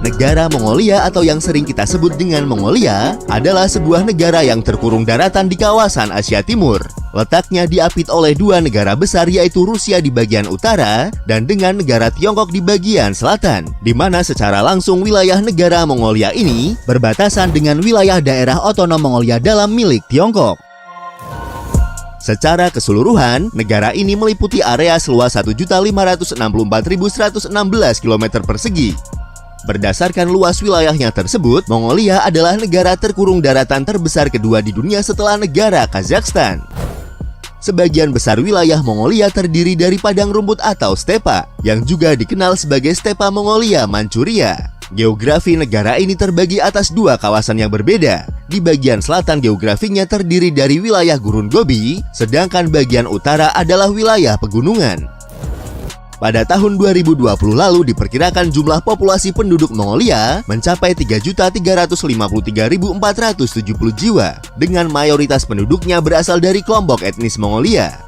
Negara Mongolia atau yang sering kita sebut dengan Mongolia adalah sebuah negara yang terkurung daratan di kawasan Asia Timur. Letaknya diapit oleh dua negara besar yaitu Rusia di bagian utara dan dengan negara Tiongkok di bagian selatan, di mana secara langsung wilayah negara Mongolia ini berbatasan dengan wilayah daerah otonom Mongolia dalam milik Tiongkok. Secara keseluruhan, negara ini meliputi area seluas 1.564.116 km persegi. Berdasarkan luas wilayahnya tersebut, Mongolia adalah negara terkurung daratan terbesar kedua di dunia setelah negara Kazakhstan. Sebagian besar wilayah Mongolia terdiri dari padang rumput atau stepa, yang juga dikenal sebagai stepa Mongolia Manchuria. Geografi negara ini terbagi atas dua kawasan yang berbeda. Di bagian selatan geografinya terdiri dari wilayah gurun Gobi, sedangkan bagian utara adalah wilayah pegunungan. Pada tahun 2020 lalu diperkirakan jumlah populasi penduduk Mongolia mencapai 3.353.470 jiwa, dengan mayoritas penduduknya berasal dari kelompok etnis Mongolia.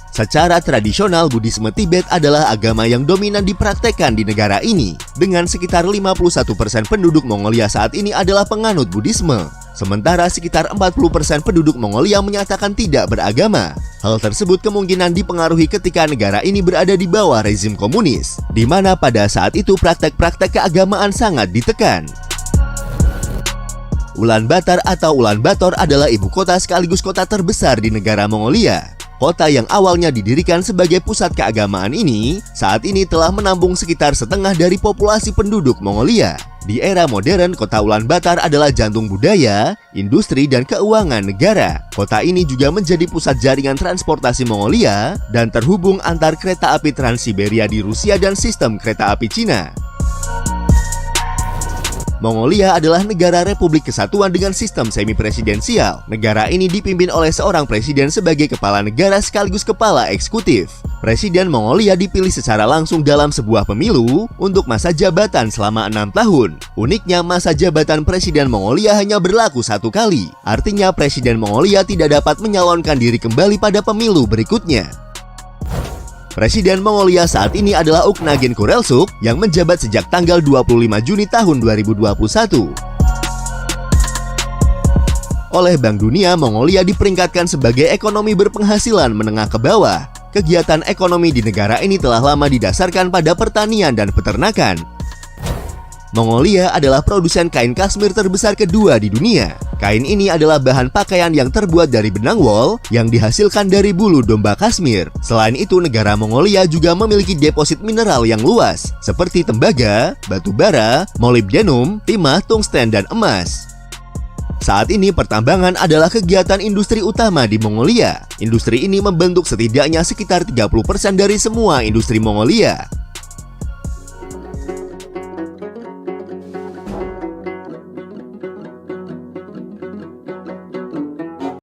Secara tradisional, Buddhisme Tibet adalah agama yang dominan dipraktekkan di negara ini, dengan sekitar 51% penduduk Mongolia saat ini adalah penganut Buddhisme. Sementara sekitar 40% penduduk Mongolia menyatakan tidak beragama. Hal tersebut kemungkinan dipengaruhi ketika negara ini berada di bawah rezim komunis, di mana pada saat itu praktek-praktek keagamaan sangat ditekan. Ulaanbaatar atau Ulaanbaatar adalah ibu kota sekaligus kota terbesar di negara Mongolia. Kota yang awalnya didirikan sebagai pusat keagamaan ini, saat ini telah menampung sekitar setengah dari populasi penduduk Mongolia. Di era modern, kota Ulaanbaatar adalah jantung budaya, industri, dan keuangan negara. Kota ini juga menjadi pusat jaringan transportasi Mongolia dan terhubung antar kereta api Trans-Siberia di Rusia dan sistem kereta api Cina. Mongolia adalah negara Republik Kesatuan dengan sistem semi-presidensial. Negara ini dipimpin oleh seorang presiden sebagai kepala negara sekaligus kepala eksekutif. Presiden Mongolia dipilih secara langsung dalam sebuah pemilu untuk masa jabatan selama 6 tahun. Uniknya, masa jabatan Presiden Mongolia hanya berlaku 1 kali. Artinya Presiden Mongolia tidak dapat menyalonkan diri kembali pada pemilu berikutnya. Presiden Mongolia saat ini adalah Uknagen Khurelsukh yang menjabat sejak tanggal 25 Juni tahun 2021. Oleh Bank Dunia, Mongolia diperingkatkan sebagai ekonomi berpenghasilan menengah ke bawah. Kegiatan ekonomi di negara ini telah lama didasarkan pada pertanian dan peternakan. Mongolia adalah produsen kain Kashmir terbesar kedua di dunia. Kain ini adalah bahan pakaian yang terbuat dari benang wol yang dihasilkan dari bulu domba Kashmir. Selain itu, negara Mongolia juga memiliki deposit mineral yang luas, seperti tembaga, batu bara, molybdenum, timah, tungsten, dan emas. Saat ini pertambangan adalah kegiatan industri utama di Mongolia. Industri ini membentuk setidaknya sekitar 30% dari semua industri Mongolia.